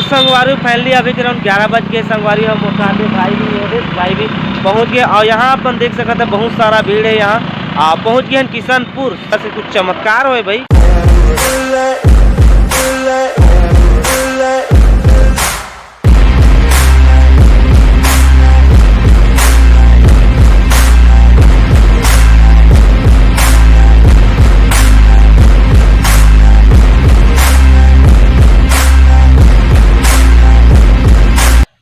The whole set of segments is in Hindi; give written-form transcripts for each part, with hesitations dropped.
तो संगवारी फाइनली अभी के अराउंड 11 बज के संगवारी हम मोटाते भाई भी पहुंच गए। और यहाँ अपन देख सकते हैं बहुत सारा भीड़ है। यहाँ पहुंच गए किशनपुर से कुछ चमत्कार हो भाई।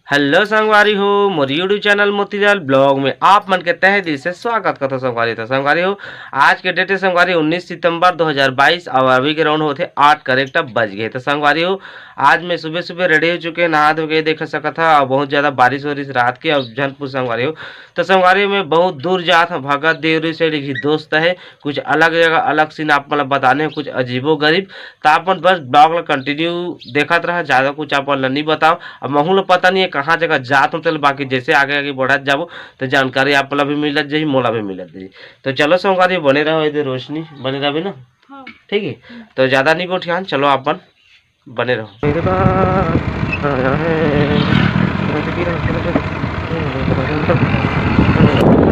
हेलो संगवारी हो, मोर यूट्यूब चैनल मोतीलाल ब्लॉग में आप मन के तहे दिल से स्वागत करता संगवारी। तो संगवारी हो, आज के डेट है संगवारी 19 सितंबर 2022 और अभी के राउंड होते 8 करेक्ट बज गए। तो संगवारी हो, आज मैं सुबह सुबह रेडी हो चुके, नहा धो के देख सकता था। और बहुत ज़्यादा बारिश वारिश रात के और जनपुर संगवारी हो। तो संगवारी में बहुत दूर जात हूँ, भगत देवरी से दोस्त है, कुछ अलग जगह अलग सीन आप मतलब बताने हैं, कुछ अजीबो गरीब। तो आप बस ब्लॉग कंटिन्यू देखत रहा, ज़्यादा कुछ आप नहीं बताओ। अब महूल पता नहीं है कहाँ जगह जात हूँ, चल बाकी जैसे आगे आगे बढ़त जाबो तो जानकारी आप भी मिलत जाही, मोला भी मिलत जाही। तो चलो संगवारी बने रहो, इधर रोशनी बने रहे ना, ठीक है। तो ज़्यादा नहीं बोठियान, चलो अपन बने रहो।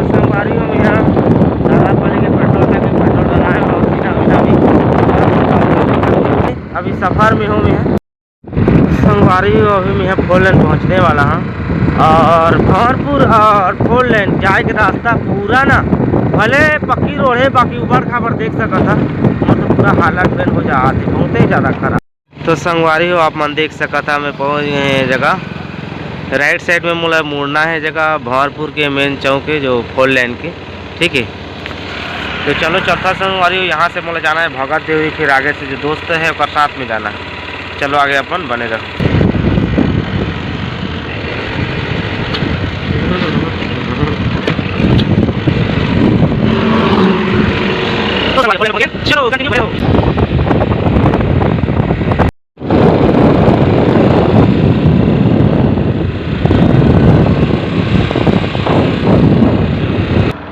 संगवारी हम यहाँ पेट्रोल डलाए अभी सफ़र में हूँ मैं संगवारी। अभी मैं 4 लेन पहुँचने वाला हूँ और भरपूर और 4 लेन जाए के रास्ता पूरा ना भले पक्की रोड है, बाकी उबड़ खाबड़ देख सकता था मतलब पूरा हालत बेन हो जाती, बहुत ही ज़्यादा खराब। तो संगवारी हो, आप मन देख सकता था मैं पहुँच गए हैं जगह। राइट साइड में मुझे मुड़ना है जगह भरपूर के मेन चौक है जो 4 लेन की, ठीक है। तो चलो चौथा संगवारी हो, यहाँ से मुझे जाना है भगत देवरी, फिर आगे से जो दोस्त है उसका साथ में जाना है। चलो आगे अपन बने रहो। चलो कंटिन्यू करो।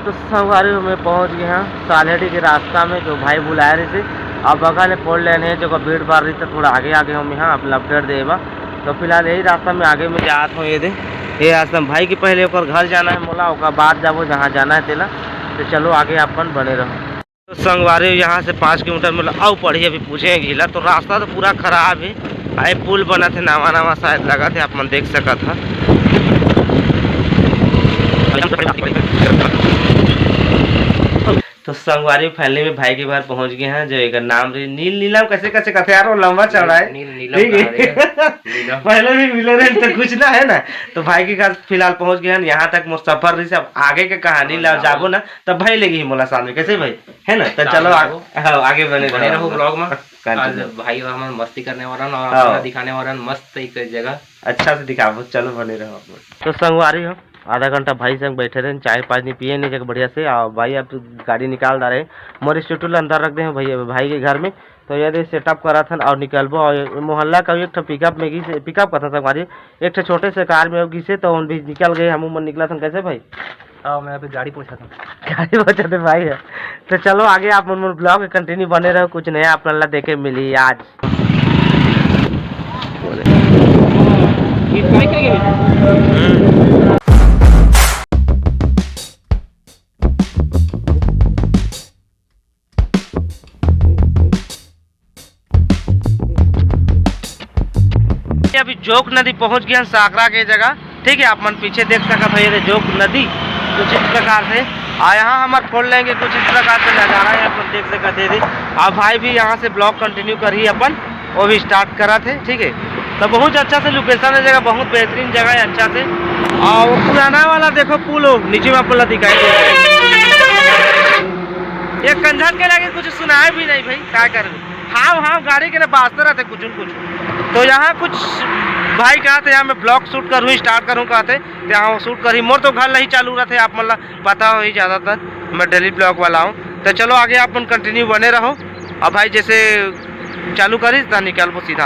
तो संगवारी में पहुंच गए हैं सालेडी के रास्ता में, जो भाई बुलाया रहे थे। अब बगल में 4 लेन है, जो भीड़ भाड़ रही था, थोड़ा आगे आगे हम यहाँ अपना अपडेट देगा। तो फिलहाल यही रास्ता में आगे में जात हूँ। ये रास्ता भाई के पहले ऊपर घर जाना है मोला, उसका बाद जाबो जहाँ जाना है तेला। तो चलो आगे अपन बने रहो। तो संगवारी यहाँ से 5 किलोमीटर मतलब आओ पढ़ी, अभी पूछे गीला तो रास्ता तो पूरा खराब है। आए पुल बना थे नवा शायद लगा थे, आप मन देख सका था। तो संगवारी फैमिली में भाई के बाहर पहुंच गए हैं, जो एक नाम नीलम कैसे कैसे कहते यार, वो लंबा चौड़ा है, ठीक है। पहले भी मिले रहे तो कुछ ना है ना। तो भाई के घर फिलहाल पहुंच गए हैं, यहाँ तक मोर सफर रही से। अब आगे के कहानी ला जाबो ना तब भाई लेगी मोला सामने, कैसे भाई है ना। तो चलो आगे बने रहो ब्लॉग में। आज भाई हम मस्ती करने वाला और दिखाने वाला मस्त एक जगह अच्छा से दिखाबो, चलो बने रहो। तो संगवारी हो, आधा घंटा भाई संग बैठे रहे, चाय पानी पिए नहीं जगह बढ़िया से। और भाई अब तो गाड़ी निकाल रहे हैं, मोर स्टूटूल अंदर रख दे हैं भाई के घर में। तो यदि सेटअप करा था और निकलबो। और मोहल्ला का एक पिकअप में घी पिकअप का था संगवारी, एक छोटे से कार में घिसे तो हम भी निकल गए। हम मन निकला था कैसे भाई, मैं अभी गाड़ी पहुँचा थे भाई है। तो चलो आगे आप मन ब्लॉग कंटिन्यू बने रहो, कुछ नया अपना देखे मिली आज। अभी जोक नदी पहुंच गया साकरा के जगह, ठीक है। आप मन पीछे देख सका भाई ये जोक नदी कुछ इस प्रकार से। और यहाँ हमारे खोल लेंगे कुछ इस प्रकार से नजारा है, अपन देख सकते थे। और भाई भी यहाँ से ब्लॉग कंटिन्यू करी अपन, वो भी स्टार्ट करा थे, ठीक है। तो बहुत अच्छा से लोकेशन है जगह, बहुत बेहतरीन जगह है अच्छा से। और वो पुराना वाला देखो पुल नीचे में आपको दिखाई दे रहा है। ये कंझन के लगे कुछ सुनाए भी नहीं भाई, क्या कर। हाँ गाड़ी के लिए बाजते रहते कुछ न कुछ। तो यहाँ कुछ भाई कहा थे यहाँ मैं ब्लॉग शूट करूँ स्टार्ट करूँ, कहते यहाँ शूट करी। मोर तो घर नहीं चालू रहा थे, आप मतलब पता हो ही ज़्यादातर मैं डेली ब्लॉग वाला हूँ। तो चलो आगे आप कंटिन्यू बने रहो। अब भाई जैसे चालू करी तो निकल वो सीधा।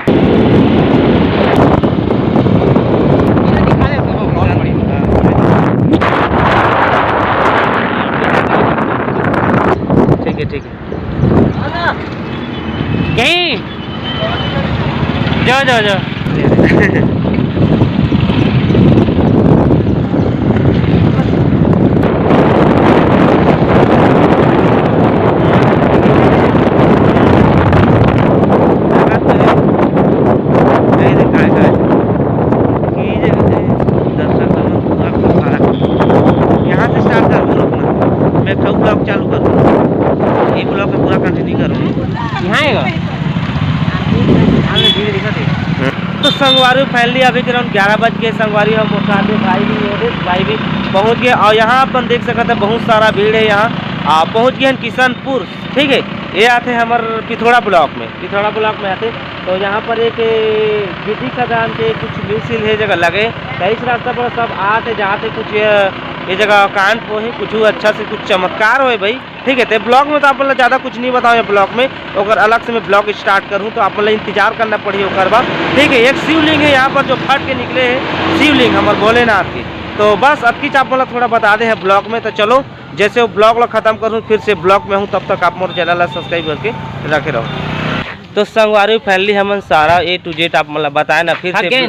ठीक है यहीं जाओ तो संगवारी फाइनली अभी के अराउंड 11 बज के संगवारी हम मोटाते भाई भी पहुंच गए और यहाँ अपन देख सकते हैं बहुत सारा भीड़ है। यहाँ पहुंच गए किशनपुर, ठीक है। ये आते हमारे पिथौरा ब्लॉक में आते। तो यहाँ पर एक गिटी खदान के कुछ मिल है जगह लगे, तो इस रास्ता पर सब आते जाते कुछ ये जगह कांड को है कुछ अच्छा से कुछ चमत्कार हो भाई, ठीक है। तो ब्लॉग में तो आप मतलब ज़्यादा कुछ नहीं बताऊँ ब्लॉग में, अगर अलग से मैं ब्लॉग स्टार्ट करूँ तो आप मतलब इंतजार करना पड़ी होकर बात, ठीक है। एक शिवलिंग है यहाँ पर जो फट के निकले हैं, शिवलिंग हमारे भोलेनाथ की। तो बस अब की आप मतलब थोड़ा बता दे है ब्लॉग में। तो चलो जैसे वो ब्लॉग ख़त्म करूँ फिर से ब्लॉग में हूँ, तब तक आप मोर चैनल सब्सक्राइब करके रखे रहो। तो संगवारी फैमिली हम सारा A to Z आप मतलब बताए ना फिर से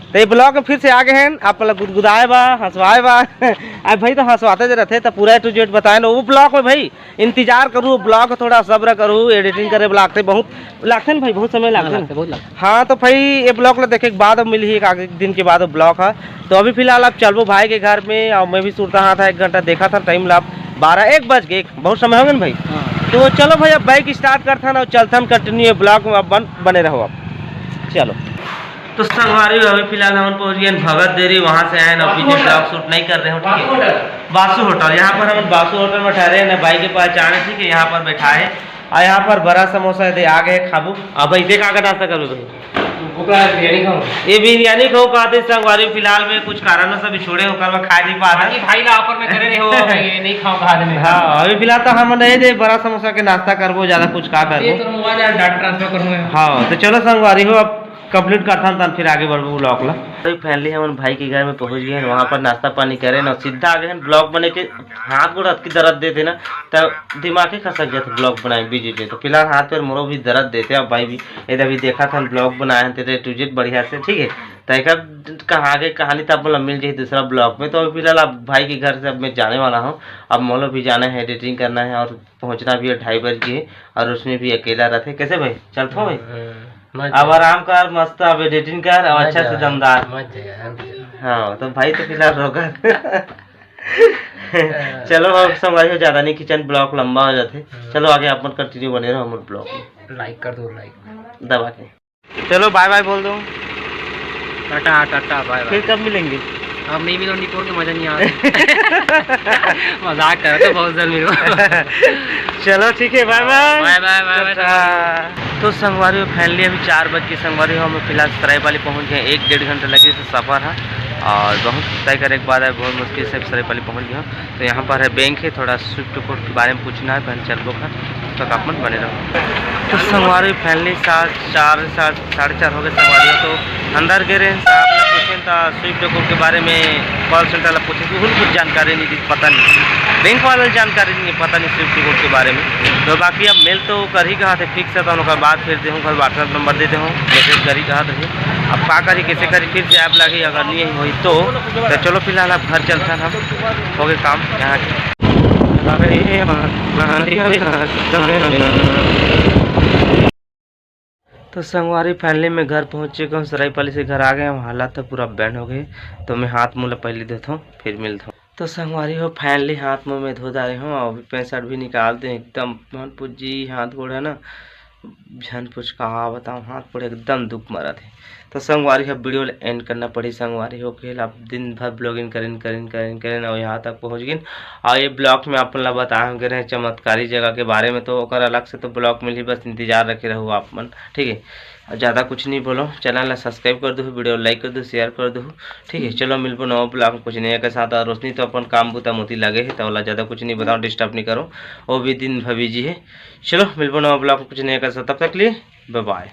तो ये ब्लॉग में फिर से आगे हैं आप मतलब गुदगुदाए बा हंसवाए बा अब भाई तो हंसवाते जो रहते तो पूरा A to Z बताए ना वो ब्लॉग में भाई इंतजार करूँ, ब्लॉग थोड़ा सब्र करूँ, एडिटिंग करे लागते बहुत लागते भाई, बहुत समय लागते। हाँ तो भाई ये ब्लॉग ला देखे के बाद अब मिली एक आगे दिन के बाद ब्लॉग है। तो अभी फिलहाल आप चलबो भाई के घर में और मैं भी सुनता हाँ था 1 घंटा देखा था टाइम लाभ 12-1 बज गए, बहुत समय हो गया भाई। तो चलो भाई अब बाइक स्टार्ट करता ना चलता कंटिन्यू ब्लॉग में अब बने रहो आप। चलो तो संगवारी अभी फिलहाल हम पहुंच गए भगत देरी, वहाँ से आए ना पीछे ब्लॉग शूट नहीं कर रहे हो, ठीक है। बासु होटल, यहाँ पर हम बासु होटल में ठहरे हैं ना बाइक के पास जाने, ठीक है। यहाँ पर बैठा है और यहाँ पर बड़ा समोसा दे आ गए खाबू। अब भाई देख आकर नाश्ता करो ये बिरयानी खाओ कहते संगवारी फिलहाल में कुछ कारणों से भी छोड़े होकर मैं खा नहीं पा रहा भाई ना ऑफर में करे रहे हो नहीं खाओ कहा दे। हाँ अभी फिलहाल तो हम नहीं दे बड़ा समोसा के नाश्ता करबो, ज्यादा कुछ का करबो तो मोबाइल डाटा ट्रांसफर करूंगा। हाँ तो चलो संगवारी हो अब कंप्लीट करता था फिर आगे बढ़ो ब्लॉग ला। तो फैमिली हम भाई के घर में पहुंच गए हैं, वहाँ पर नाश्ता पानी करे ना सीधा आ गए हैं ब्लॉग बने के हाथ गोड़ की दर्द देते ना तो दिमाग ही खसक गया था ब्लॉग बनाए बीजी थे। तो फिलहाल हाथ पैर मोरो भी दर्द देते अब भाई भी इधर भी देखा था ब्लॉग बनाए थे A to Z बढ़िया से, ठीक है। तो कहाँ आगे कहानी तो अब मिल जाए दूसरा ब्लॉग में। तो अभी फिलहाल अब भाई के घर से अब मैं जाने वाला हूँ, अब मोलो भी जाना है, एडिटिंग करना है और पहुँचना भी है 2:30 बजे और उसमें भी अकेला रहते। कैसे भाई चलता हूँ भाई अब आराम कर मस्त अब एडिटिंग कर और अच्छा से दमदार। हाँ तो भाई तो फिलहाल रोका चलो अब समझो ज्यादा नहीं किचन ब्लॉग लंबा हो जाते। चलो आगे आप कंटिन्यू बने रहो हमारे ब्लॉग में, लाइक कर दो लाइक दबा के। चलो बाय बाय बोल दो, टाटा टाटा बाय। फिर कब मिलेंगे? अब नहीं मिलो निकोर के मजा नहीं आ मजाक कर तो बहुत जल्द मिलो चलो ठीक है बाय बाय बाय बाय। तो संगवारी फैमिली अभी 4 बज के संगवारी हम फिलहाल सरायपाली पहुंच गए, 1-1.5 घंटा लगे से सफ़र है और बहुत तय करने के बाद है बहुत मुश्किल से सरायपाली पहुंच गया। तो यहाँ पर है बैंक है, थोड़ा स्विफ्ट कोड के बारे में पूछना है पहले चल का तो आप मन बने रहो। तो संगवारी फैमिली 4:30 हो गए संगवारी। तो अंदर गए साहब ने पूछे तो स्विफ्ट कोड के बारे में कॉल सेंटर पूछे कि कुछ जानकारी नहीं दी, पता नहीं बैंक वाले जानकारी नहीं पता नहीं स्विफ्ट कोड के बारे में। तो बाकी अब मेल तो कर ही कहा थे फिक्स है, तो उनका बात फिर दे घर व्हाट्सएप नंबर देते हूँ मैसेज कर ही कहा थे। अब का करी कैसे करी फिर से ऐप लगी अगर नहीं हुई तो चलो फिलहाल अब घर चलता था हो गए काम यहाँ के। तो संगवारी फैमिली में घर पहुँच चुका हूँ, सरायपाली से घर आ गए हम, हालात तो पूरा बैंड हो गए। तो मैं हाथ मुँह पहले देता हूँ फिर मिलता हूँ। तो संगवारी हो फैमिली हाथ मुँह में धो डाले हूँ और पैंट शर्ट भी निकालते हैं एकदम मन पूजी हाथ गोड़ है ना झन पूछ कहा बताऊँ हाथ पूरे एकदम दुख मरा थे। तो संगवारी अब वीडियो एंड करना पड़ी संगवारी हो के अब दिन भर ब्लॉगिंग करें और यहाँ तक पहुँच गए। और ये ब्लॉग में आप बताए रहे चमत्कारी जगह के बारे में, तो अलग से तो ब्लॉग में ही बस इंतजार रखे रहो आप मन, ठीक है। ज़्यादा कुछ नहीं बोलो, चैनल सब्सक्राइब कर दो, वीडियो लाइक कर दो, शेयर कर दो, ठीक है। चलो मिलबो नवा ब्लॉग कुछ नया के साथ। और रोशनी तो अपन काम बुता मोती लगे है तो ज़्यादा कुछ नहीं बताओ, डिस्टर्ब नहीं करो, वो भी दिन भर बिजी है। चलो मिलबो नवा ब्लॉग कुछ नया के साथ, तब तक लिए बाय बाय।